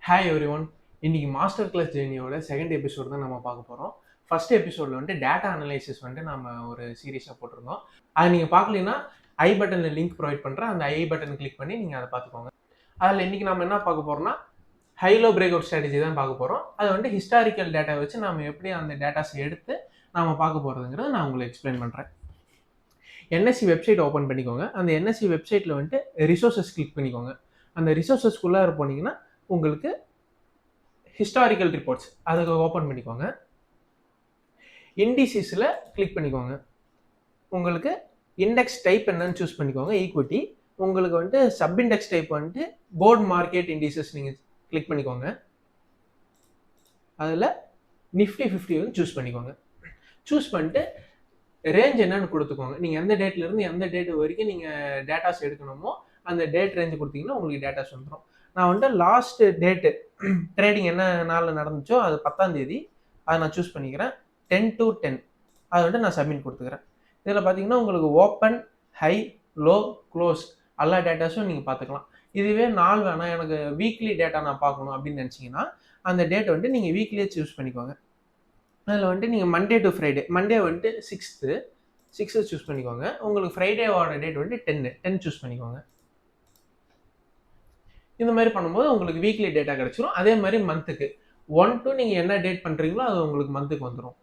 Hi every one. இன்னைக்கு master class ஜேர்னியோட second episode தான் நம்ம பார்க்க போகிறோம். ஃபர்ஸ்ட் எபிசோடில் வந்துட்டு டேட்டா அனலைசிஸ் வந்துட்டு நம்ம ஒரு சீரீஸாக போட்டிருந்தோம். அது நீங்கள் பார்க்கலன்னா ஐ பட்டனில் லிங்க் ப்ரொவைட் பண்ணுறேன். அந்த ஐ பட்டன் கிளிக் பண்ணி நீங்கள் அதை பார்த்துக்கோங்க. அதில் இன்றைக்கி நம்ம என்ன பார்க்க போகிறோம்னா ஹைலோ பிரேக் அவுட் ஸ்ட்ராட்டஜி தான் பார்க்க போகிறோம். அது வந்துட்டு ஹிஸ்டாரிக்கல் டேட்டா வச்சு நம்ம எப்படி அந்த டேட்டாஸை எடுத்து நம்ம பார்க்க போகிறதுங்கிறத நான் உங்களுக்கு எக்ஸ்பிளைன் பண்ணுறேன். என்எஸ்சி வெப்சைட் ஓப்பன் பண்ணிக்கோங்க. அந்த என்எஸ்சி வெப்சைட்டில் வந்துட்டு ரிசோர்ஸஸ் கிளிக் பண்ணிக்கோங்க. அந்த ரிசோர்ஸஸ்குள்ளே போனீங்கன்னா உங்களுக்கு ஹிஸ்டாரிக்கல் ரிப்போர்ட்ஸ் அதுக்கு ஓப்பன் பண்ணிக்கோங்க. இண்டிசஸில் கிளிக் பண்ணிக்கோங்க. உங்களுக்கு இண்டெக்ஸ் டைப் என்னன்னு சூஸ் பண்ணிக்கோங்க. ஈக்விட்டி. உங்களுக்கு வந்துட்டு சப் இண்டெக்ஸ் டைப் வந்துட்டு போர்ட் மார்க்கெட் இண்டிசஸ் நீங்கள் கிளிக் பண்ணிக்கோங்க. அதில் நிஃப்டி 50 வந்து சூஸ் பண்ணிக்கோங்க. சூஸ் பண்ணிட்டு ரேஞ்ச் என்னன்னு கொடுத்துக்கோங்க. நீங்கள் எந்த டேட்லேருந்து எந்த டேட் வரைக்கும் நீங்கள் டேட்டாஸ் எடுக்கணுமோ அந்த டேட் ரேஞ்சு கொடுத்தீங்கன்னா உங்களுக்கு டேட்டாஸ் வந்துடும். நான் வந்துட்டு லாஸ்ட் டேட்டு ட்ரேடிங் என்ன நாளில் நடந்துச்சோ அது 10ஆம் தேதி, அதை நான் சூஸ் பண்ணிக்கிறேன். 10/10 அதை வந்துட்டு நான் சப்மிட் கொடுத்துக்கிறேன். இதில் பார்த்தீங்கன்னா உங்களுக்கு ஓப்பன், ஹை, லோ, க்ளோஸ் எல்லா டேட்டாஸும் நீங்கள் பார்த்துக்கலாம். இதுவே நாள் வேணாம், எனக்கு வீக்லி டேட்டா நான் பார்க்கணும் அப்படின்னு நினச்சிங்கன்னா அந்த டேட் வந்துட்டு நீங்கள் வீக்லியே சூஸ் பண்ணிக்கோங்க. அதில் வந்துட்டு நீங்கள் மண்டே டு ஃப்ரைடே, மண்டே வந்துட்டு 6th சூஸ் பண்ணிக்கோங்க. உங்களுக்கு ஃப்ரைடேவோட டேட் வந்துட்டு 10 சூஸ் பண்ணிக்கோங்க. இந்த மாதிரி பண்ணும்போது உங்களுக்கு வீக்லி டேட்டா கிடச்சிரும். அதே மாதிரி மந்த்துக்கு 1 to நீங்கள் என்ன டேட் பண்ணுறீங்களோ அது உங்களுக்கு மந்த்துக்கு வந்துடும்.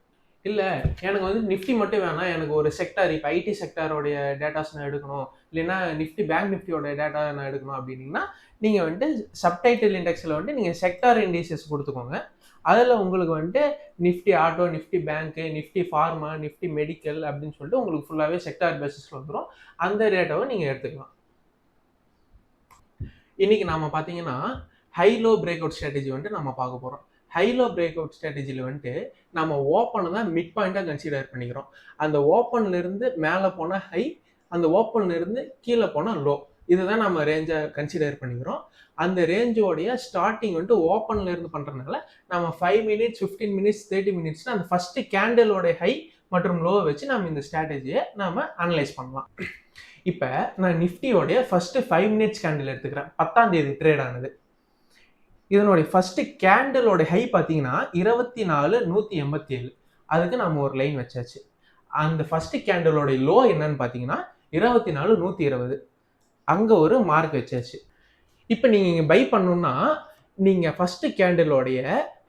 இல்லை எனக்கு வந்து நிஃப்டி மட்டும் வேணாம், எனக்கு ஒரு செக்டார், இப்போ ஐடி செக்டாரோடைய டேட்டாஸ் நான் எடுக்கணும், இல்லைன்னா நிஃப்டி பேங்க் நிஃப்டியோட டேட்டா நான் எடுக்கணும் அப்படின்னீங்கன்னா நீங்கள் வந்துட்டு சப்டைட்டில் இண்டெக்ஸில் வந்துட்டு நீங்கள் செக்டார் இண்டிசஸ் கொடுத்துக்கோங்க. அதில் உங்களுக்கு வந்துட்டு நிஃப்டி ஆட்டோ, நிஃப்டி பேங்க்கு, நிஃப்டி ஃபார்மா, நிஃப்டி மெடிக்கல் அப்படின்னு சொல்லிட்டு உங்களுக்கு ஃபுல்லாகவே செக்டார் பேசிஸில் வந்துடும். அந்த டேட்டாவை நீங்கள் எடுத்துக்கலாம். இன்னைக்கு நாம பார்த்தீங்கன்னா ஹைலோ பிரேக் அவுட் ஸ்ட்ராட்டஜி வந்துட்டு நம்ம பார்க்க போகிறோம். ஹைலோ பிரேக் அவுட் ஸ்ட்ராட்டஜியில் வந்துட்டு நம்ம ஓப்பனை தான் மிட் பாயிண்டாக கன்சிடர் பண்ணிக்கிறோம். அந்த ஓப்பன்லேருந்து மேலே போனால் ஹை, அந்த ஓப்பன்லேருந்து கீழே போனால் லோ, இதுதான் நம்ம ரேஞ்சை கன்சிடர் பண்ணிக்கிறோம். அந்த ரேஞ்சோடைய ஸ்டார்டிங் வந்துட்டு ஓப்பன்லேருந்து பண்ணுறதுனால நம்ம 5 minutes, 15 minutes, 30 minutes அந்த ஃபஸ்ட்டு கேண்டலோட ஹை மற்றும் லோவை வச்சு நம்ம இந்த ஸ்ட்ராட்டஜியை நாம் அனலைஸ் பண்ணலாம். இப்போ நான் நிஃப்டியோடைய ஃபர்ஸ்ட் 5 minutes கேண்டில் எடுத்துக்கிறேன். 10ஆம் தேதி ட்ரேட் ஆனது. இதனுடைய ஃபர்ஸ்ட் கேண்டிலோட ஹை பார்த்தீங்கன்னா 24,187. அதுக்கு நம்ம ஒரு லைன் வச்சாச்சு. அந்த ஃபர்ஸ்ட் கேண்டிலோட லோ என்னன்னு பார்த்தீங்கன்னா 24,120. அங்கே ஒரு மார்க் வச்சாச்சு. இப்போ நீங்கள் பை பண்ணணும்னா நீங்கள் ஃபர்ஸ்ட் கேண்டிலோடைய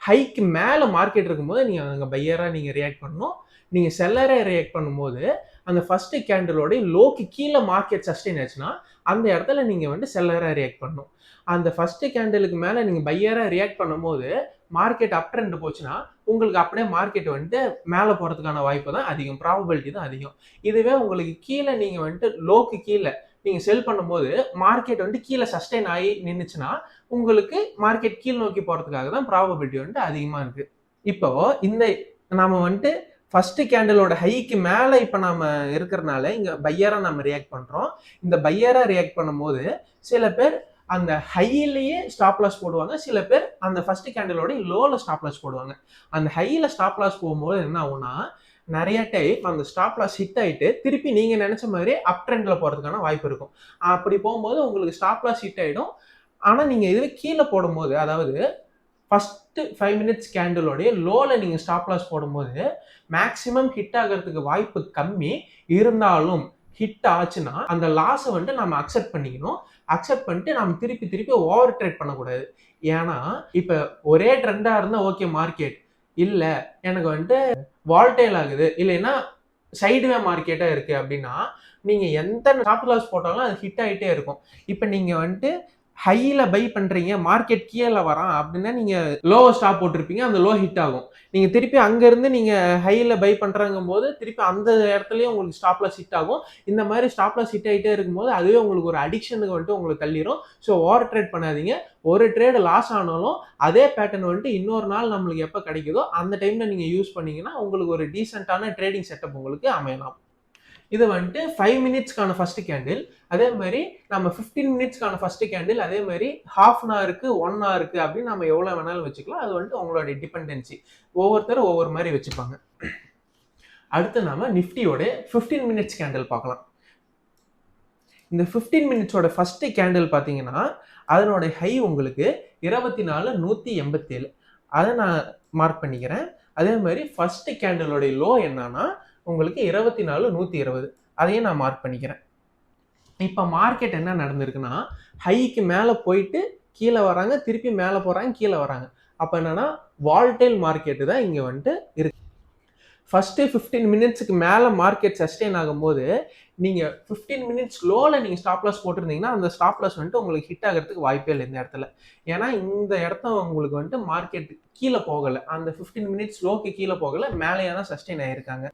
ஹைக்கு மேலே மார்க்கெட் இருக்கும்போது நீங்கள் அங்கே பையராக நீங்கள் ரியாக்ட் பண்ணணும். நீங்கள் செல்லரை ரியாக்ட் பண்ணும்போது அந்த ஃபர்ஸ்ட் கேண்டிலோட லோக்கு கீழே மார்க்கெட் சஸ்டெயின் ஆச்சுன்னா அந்த இடத்துல நீங்கள் வந்து செல்லராக ரியாக்ட் பண்ணணும். அந்த ஃபர்ஸ்ட் கேண்டிலுக்கு மேலே நீங்கள் பையராக ரியாக்ட் பண்ணும்போது மார்க்கெட் அப் ட்ரெண்ட் போச்சுன்னா உங்களுக்கு அப்படியே மார்க்கெட் வந்துட்டு மேலே போகிறதுக்கான வாய்ப்பு தான் அதிகம், ப்ராபபிலிட்டி தான் அதிகம். இதுவே உங்களுக்கு கீழே நீங்கள் வந்துட்டு லோக்கு கீழே நீங்கள் செல் பண்ணும்போது மார்க்கெட் வந்துட்டு கீழே சஸ்டெயின் ஆகி நின்றுச்சுன்னா உங்களுக்கு மார்க்கெட் கீழ் நோக்கி போகிறதுக்காக தான் ப்ராபபிலிட்டி வந்துட்டு அதிகமாக இருக்குது. இப்போ இந்த நாம வந்துட்டு ஃபர்ஸ்ட் கேண்டிலோட ஹைக்கு மேலே இப்போ நம்ம இருக்கிறனால இங்கே பையராக நம்ம ரியாக்ட் பண்ணுறோம். இந்த பையராக ரியாக்ட் பண்ணும்போது சில பேர் அந்த ஹையிலேயே ஸ்டாப் லாஸ் போடுவாங்க, சில பேர் அந்த ஃபர்ஸ்ட் கேண்டிலோட லோவில் ஸ்டாப் லாஸ் போடுவாங்க. அந்த ஹையில் ஸ்டாப் லாஸ் போகும்போது என்ன ஆகும்னா நிறைய டைம் அந்த ஸ்டாப் லாஸ் ஹிட் ஆகிட்டு திருப்பி நீங்கள் நினச்ச மாதிரி அப் ட்ரெண்டில் போகிறதுக்கான வாய்ப்பு இருக்கும். அப்படி போகும்போது உங்களுக்கு ஸ்டாப் லாஸ் ஹிட் ஆகிடும். ஆனால் நீங்கள் இதுவே கீழே போடும்போது, அதாவது ஃபஸ்ட்டு 5 minutes கேண்டிலோடைய லோவில் நீங்கள் ஸ்டாப் லாஸ் போடும்போது மேக்ஸிமம் ஹிட் ஆகிறதுக்கு வாய்ப்பு கம்மி. இருந்தாலும் ஹிட் ஆச்சுன்னா அந்த லாஸை வந்துட்டு நம்ம அக்செப்ட் பண்ணிக்கணும். அக்செப்ட் பண்ணிட்டு நம்ம திருப்பி ஓவர் ட்ரேட் பண்ணக்கூடாது. ஏன்னா இப்போ ஒரே ட்ரெண்டாக இருந்தால் ஓகே மார்க்கெட், இல்லை எனக்கு வந்துட்டு வால்டைல் ஆகுது, இல்லைன்னா சைடுவே மார்க்கெட்டாக இருக்குது அப்படின்னா நீங்கள் எந்த ஸ்டாப் லாஸ் போட்டாலும் அது ஹிட் ஆகிட்டே இருக்கும். இப்போ நீங்கள் வந்துட்டு ஹையில் பை பண்ணுறீங்க, மார்க்கெட் கீழே வரான் அப்படின்னா நீங்கள் லோவை ஸ்டாப் போட்டிருப்பீங்க, அந்த லோ ஹிட் ஆகும். நீங்கள் திருப்பி அங்கேருந்து நீங்கள் ஹையில் பை பண்ணுறாங்கும் போது திருப்பி அந்த இடத்துலையும் உங்களுக்கு ஸ்டாப் லாஸ் ஹிட் ஆகும். இந்த மாதிரி ஸ்டாப் லாஸ் ஹிட் ஆகிட்டே இருக்கும்போது அதுவே உங்களுக்கு ஒரு அடிக்ஷனுக்கு வந்துட்டு உங்களுக்கு தள்ளிடும். ஸோ ஓவர் ட்ரேட் பண்ணாதீங்க. ஒரு ட்ரேடு லாஸ் ஆனாலும் அதே பேட்டர்ன் வந்துட்டு இன்னொரு நாள் நம்மளுக்கு எப்போ கிடைக்குதோ அந்த டைமில் நீங்கள் யூஸ் பண்ணிங்கன்னா உங்களுக்கு ஒரு டீசெண்டான ட்ரேடிங் செட்டப் உங்களுக்கு அமையலாம். இது வந்துட்டு 5 minutesக்கான ஃபர்ஸ்ட் கேண்டில். அதே மாதிரி நம்ம 15 minutesக்கான ஃபர்ஸ்ட் கேண்டில், அதே மாதிரி ஹாஃப் அன் ஹவருக்கு 1 ஹவருக்கு அப்படின்னு நம்ம எவ்வளோ வேணாலும் வச்சுக்கலாம். அது வந்துட்டு உங்களுடைய டிபெண்டன்சி, ஒவ்வொருத்தரும் ஒவ்வொரு மாதிரி வச்சுப்பாங்க. அடுத்து நாம நிஃப்டியோட 15 minutes கேண்டில் பார்க்கலாம். இந்த 15 minutesோட ஃபர்ஸ்ட் கேண்டில் பார்த்தீங்கன்னா அதனுடைய ஹை உங்களுக்கு 24,187. அதை நான் மார்க் பண்ணிக்கிறேன். அதே மாதிரி ஃபர்ஸ்ட் கேண்டிலோடைய லோ என்னன்னா உங்களுக்கு 24,120. அதையும் நான் மார்க் பண்ணிக்கிறேன். இப்போ மார்க்கெட் என்ன நடந்திருக்குன்னா ஹைக்கு மேலே போயிட்டு கீழே வராங்க, திருப்பி மேலே போகிறாங்க, கீழே வராங்க. அப்போ என்னன்னா வால்டைல் மார்க்கெட்டு தான் இங்கே வந்துட்டு இருக்கு. ஃபர்ஸ்ட் 15 மினிட்ஸுக்கு மேலே மார்க்கெட் சஸ்டெயின் ஆகும்போது நீங்கள் 15 மினிட்ஸ் லோவில் நீங்கள் ஸ்டாப் லாஸ் போட்டிருந்தீங்கன்னா அந்த ஸ்டாப் லாஸ் வந்துட்டு உங்களுக்கு ஹிட் ஆகிறதுக்கு வாய்ப்பே இல்லை இந்த இடத்துல. ஏன்னா இந்த இடத்த உங்களுக்கு வந்துட்டு மார்க்கெட் கீழே போகலை, அந்த 15 மினிட்ஸ் லோக்கு கீழே போகலை, மேலேயே தான் சஸ்டெயின் ஆகிருக்காங்க.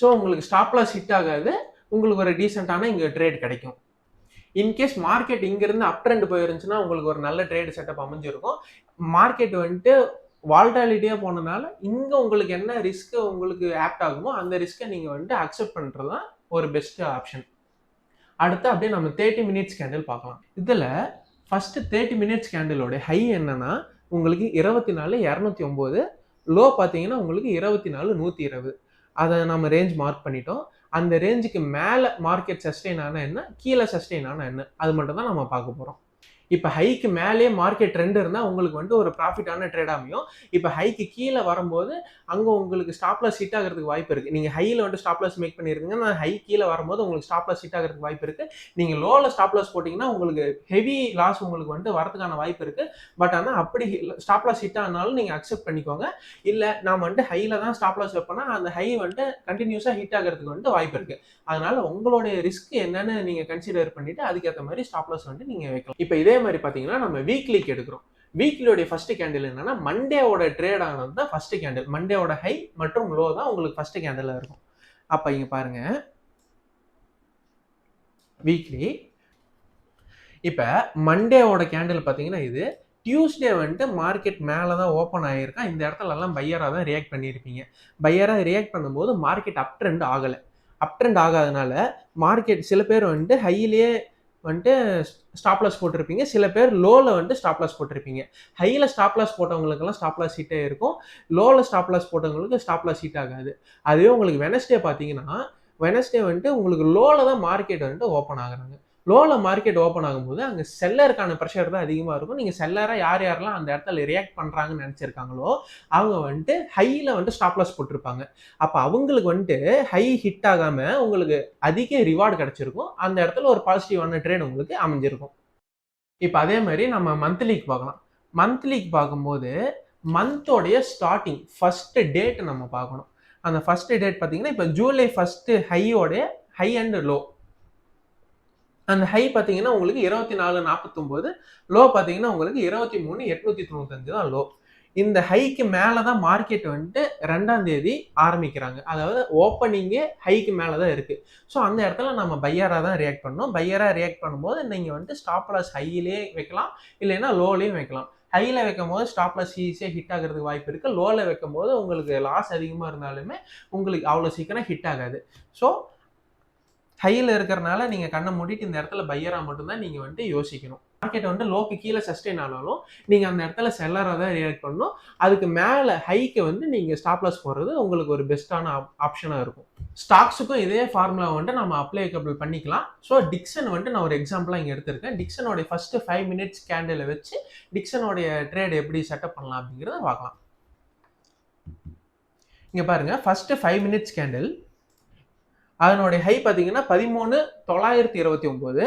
ஸோ உங்களுக்கு ஸ்டாப் லாஸ் ஹிட் ஆகாது, உங்களுக்கு ஒரு டீசெண்டான இங்கே ட்ரேட் கிடைக்கும். இன்கேஸ் மார்க்கெட் இங்கிருந்து அப் ட்ரெண்ட் போயிருந்துச்சுன்னா உங்களுக்கு ஒரு நல்ல ட்ரேட் செட்டப் அமைஞ்சிருக்கும். மார்க்கெட் வந்துட்டு வால்டாலிட்டியாக போனதுனால இங்கே உங்களுக்கு என்ன ரிஸ்க்கு உங்களுக்கு ஆப்ட் ஆகுமோ அந்த ரிஸ்க்கை நீங்கள் வந்துட்டு அக்செப்ட் பண்ணுறது தான் ஒரு பெஸ்ட் ஆப்ஷன். அடுத்து அப்படியே நம்ம 30 மினிட்ஸ் கேண்டில் பார்க்கலாம். இதில் ஃபஸ்ட்டு 30 மினிட்ஸ் கேண்டிலோட ஹை என்னன்னா உங்களுக்கு 24,209, லோ பார்த்தீங்கன்னா உங்களுக்கு 24,120. அதை நம்ம ரேஞ்ச் மார்க் பண்ணிட்டோம். அந்த ரேஞ்சுக்கு மேலே மார்க்கெட் சஸ்டெயின் ஆனால் என்ன, கீழே சஸ்டெயின் ஆனால் என்ன, அது மட்டும் தான் நம்ம பார்க்க போகிறோம். இப்போ ஹைக்கு மேலே மார்க்கெட் ட்ரெண்ட் இருந்தால் உங்களுக்கு வந்துட்டு ஒரு ப்ராஃபிட்டான ட்ரேட் அமையும். இப்போ ஹைக்கு கீழே வரும்போது அங்கே உங்களுக்கு ஸ்டாப் லாஸ் ஹிட் ஆகிறதுக்கு வாய்ப்பு இருக்குது. நீங்கள் ஹையில் வந்துட்டு ஸ்டாப் லாஸ் மேக் பண்ணியிருக்கீங்க, நான் ஹை கீழே வரும்போது உங்களுக்கு ஸ்டாப் லாஸ் ஹிட் ஆகிறதுக்கு வாய்ப்பு இருக்குது. நீங்கள் லோவில் ஸ்டாப் லாஸ் போட்டிங்கன்னா உங்களுக்கு ஹெவி லாஸ் உங்களுக்கு வந்துட்டு வரதுக்கான வாய்ப்பு இருக்குது. பட் ஆனால் அப்படி ஸ்டாப் லாஸ் ஹிட் ஆனாலும் நீங்கள் அக்செப்ட் பண்ணிக்கோங்க. இல்லை நான் வந்துட்டு ஹையில் தான் ஸ்டாப் லாஸ் வைப்பேன்னா அந்த ஹை வந்துட்டு கண்டினியூஸாக ஹிட் ஆகிறதுக்கு வந்துட்டு வாய்ப்பு இருக்குது. அதனால் உங்களுடைய ரிஸ்க் என்னன்னு நீங்கள் கன்சிடர் பண்ணிவிட்டு அதுக்கேற்ற மாதிரி ஸ்டாப் லாஸ் வந்துட்டு நீங்கள் வைக்கலாம். இப்போ இதே மாதிரி பார்த்தீங்கன்னா நம்ம வீக்லிக்கு எடுக்கிறோம். வீக்லியோட ஃபர்ஸ்ட் கேண்டில் என்னன்னா மண்டேவோட ட்ரேட் ஆனது தான் ஃபர்ஸ்ட் கேண்டில். மண்டேவோட ஹை மற்றும் லோ தான் உங்களுக்கு ஃபர்ஸ்ட் கேண்டில் இருக்கும். அப்போ இங்கே பாருங்க வீக்லி. இப்போ மண்டேவோட கேண்டில் பார்த்தீங்கன்னா இது டியூஸ்டே வந்துட்டு மார்க்கெட் மேலே தான் ஓப்பன் ஆகிருக்கா. இந்த இடத்துல எல்லாம் பையராக தான் ரியாக்ட் பண்ணியிருப்பீங்க. பையராக ரியாக்ட் பண்ணும்போது மார்க்கெட் அப் ட்ரெண்ட் ஆகலை. அப் ட்ரெண்ட் ஆகாதனால மார்க்கெட் சில பேர் வந்துட்டு ஹையிலேயே வந்துட்டு ஸ்டாப் லாஸ் போட்டிருப்பீங்க, சில பேர் லோவில் வந்துட்டு ஸ்டாப் லாஸ் போட்டிருப்பீங்க. ஹையில் ஸ்டாப் லாஸ் போட்டவங்களுக்கெல்லாம் ஸ்டாப் லாஸ் ஹிட்டே இருக்கும், லோவில் ஸ்டாப் லாஸ் போட்டவங்களுக்கு ஸ்டாப் லாஸ் ஹிட் ஆகாது. அதுவே உங்களுக்கு வெனஸ்டே பார்த்தீங்கன்னா வெனஸ்டே வந்துட்டு உங்களுக்கு லோவில் தான் மார்க்கெட் வந்துட்டு ஓப்பன் ஆகுறாங்க. லோவில் மார்க்கெட் ஓப்பன் ஆகும்போது அங்கே செல்லருக்கான ப்ரெஷர் தான் அதிகமாக இருக்கும். நீங்கள் செல்லராக யாரெல்லாம் அந்த இடத்துல ரியாக்ட் பண்ணுறாங்கன்னு நினச்சிருக்காங்களோ அவங்க வந்துட்டு ஹையில் வந்துட்டு ஸ்டாப் லாஸ் போட்டிருப்பாங்க. அப்போ அவங்களுக்கு வந்துட்டு ஹை ஹிட் ஆகாமல் உங்களுக்கு அதிக ரிவார்டு கிடச்சிருக்கும். அந்த இடத்துல ஒரு பாசிட்டிவான ட்ரேட் உங்களுக்கு அமைஞ்சிருக்கும். இப்போ அதே மாதிரி நம்ம மந்த்லிக்கு பார்க்கலாம். மந்த்லிக்கு பார்க்கும்போது மந்தோடைய ஸ்டார்டிங் ஃபர்ஸ்ட் டேட் நம்ம பார்க்கணும். அந்த ஃபர்ஸ்ட் டேட் பார்த்தீங்கன்னா இப்போ ஜூலை ஃபர்ஸ்ட் ஹையோடைய ஹை அண்ட் லோ. அந்த ஹை பார்த்தீங்கன்னா உங்களுக்கு 24,49, லோ பார்த்தீங்கன்னா உங்களுக்கு 23,895 தான் லோ. இந்த ஹைக்கு மேலே தான் மார்க்கெட் வந்துட்டு 2ஆம் தேதி ஆரம்பிக்கிறாங்க. அதாவது ஓப்பனிங்கே ஹைக்கு மேலே தான் இருக்குது. ஸோ அந்த இடத்துல நம்ம பையராக தான் ரியாக்ட் பண்ணணும். பையராக ரியாக்ட் பண்ணும்போது நீங்கள் வந்துட்டு ஸ்டாப் லாஸ் ஹையிலே வைக்கலாம், இல்லைன்னா லோலையும் வைக்கலாம். ஹையில் வைக்கும் போது ஸ்டாப் லாஸ் ஈஸியாக ஹிட் ஆகிறதுக்கு வாய்ப்பு இருக்குது. லோவில் வைக்கும் போது உங்களுக்கு லாஸ் அதிகமாக இருந்தாலுமே உங்களுக்கு அவ்வளோ சீக்கிரம் ஹிட் ஆகாது. ஸோ ஹையில் இருக்கிறனால நீங்கள் கண்ணை மூடிட்டு இந்த இடத்துல பையராக மட்டும்தான் நீங்கள் வந்துட்டு யோசிக்கணும். மார்க்கெட் வந்துட்டு லோக்கு கீழே சஸ்டெயின் ஆனாலும் நீங்கள் அந்த இடத்துல செல்லராக தான் ரியாக்ட் பண்ணணும். அதுக்கு மேலே ஹைக்கு வந்து நீங்கள் ஸ்டாப் லாஸ் போடுறது உங்களுக்கு ஒரு பெஸ்ட்டான ஆப்ஷனாக இருக்கும். ஸ்டாக்ஸுக்கும் இதே ஃபார்முலா வந்துட்டு நம்ம அப்ளைகபிள் பண்ணிக்கலாம். ஸோ டிக்சன் வந்துட்டு நான் ஒரு எக்ஸாம்பிளாக இங்கே எடுத்திருக்கேன். டிக்சனோடைய ஃபர்ஸ்ட் 5 மினிட்ஸ் கேண்டில் வச்சு டிக்சனோடைய ட்ரேட் எப்படி செட்டப் பண்ணலாம் அப்படிங்கிறத பார்க்கலாம். இங்கே பாருங்கள், ஃபர்ஸ்ட் 5 மினிட்ஸ் கேண்டில் அதனுடைய ஹை பார்த்தீங்கன்னா 13,929,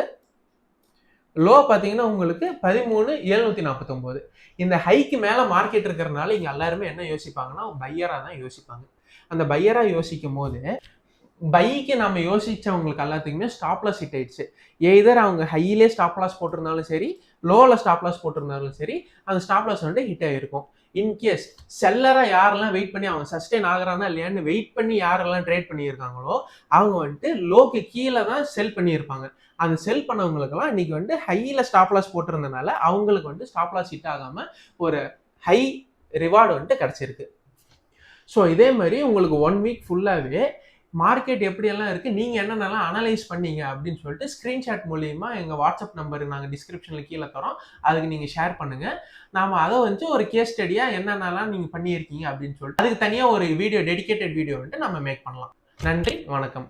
லோ பார்த்தீங்கன்னா உங்களுக்கு 13,749. இந்த ஹைக்கு மேலே மார்க்கெட் இருக்கிறனால இங்கே எல்லாருமே என்ன யோசிப்பாங்கன்னா பையராக தான் யோசிப்பாங்க. அந்த பையராக யோசிக்கும் போது பைக்கு நம்ம யோசிச்சவங்களுக்கு எல்லாத்துக்குமே ஸ்டாப் லாஸ் ஹிட் ஆயிடுச்சு. எய்தர் அவங்க ஹையிலே ஸ்டாப் லாஸ் போட்டிருந்தாலும் சரி, லோவில் ஸ்டாப் லாஸ் போட்டிருந்தாலும் சரி, அந்த ஸ்டாப் லாஸ் வந்துட்டு ஹிட் ஆகிருக்கும். இன்கேஸ் செல்லராக யாரெல்லாம் வெயிட் பண்ணி அவங்க சஸ்டெயின் ஆகிறானா இல்லையான்னு வெயிட் பண்ணி யாரெல்லாம் ட்ரேட் பண்ணியிருக்காங்களோ அவங்க வந்துட்டு லோக்கு கீழே தான் செல் பண்ணியிருப்பாங்க. அந்த செல் பண்ணவங்களுக்கெல்லாம் இன்னைக்கு வந்துட்டு ஹையில் ஸ்டாப் லாஸ் போட்டிருந்தனால அவங்களுக்கு வந்துட்டு ஸ்டாப் லாஸ் ஹிட் ஆகாமல் ஒரு ஹை ரிவார்டு வந்துட்டு கிடச்சிருக்கு. ஸோ இதே மாதிரி உங்களுக்கு 1 வீக் ஃபுல்லாகவே மார்க்கெட் எப்படியெல்லாம் இருக்குது, நீங்கள் என்னென்னலாம் அனலைஸ் பண்ணீங்க அப்படின்னு சொல்லிட்டு ஸ்க்ரீன்ஷாட் மூலியமா எங்கள் வாட்ஸ்அப் நம்பர் நாங்கள் டிஸ்கிரிப்ஷனில் கீழே தரோம், அதுக்கு நீங்கள் ஷேர் பண்ணுங்கள். நாம் அதை வந்து ஒரு கேஸ் ஸ்டடியாக என்னென்னலாம் நீங்கள் பண்ணியிருக்கீங்க அப்படின்னு சொல்லிட்டு அதுக்கு தனியாக ஒரு வீடியோ, டெடிகேட்டட் வீடியோ வந்துட்டு நம்ம மேக் பண்ணலாம். நன்றி, வணக்கம்.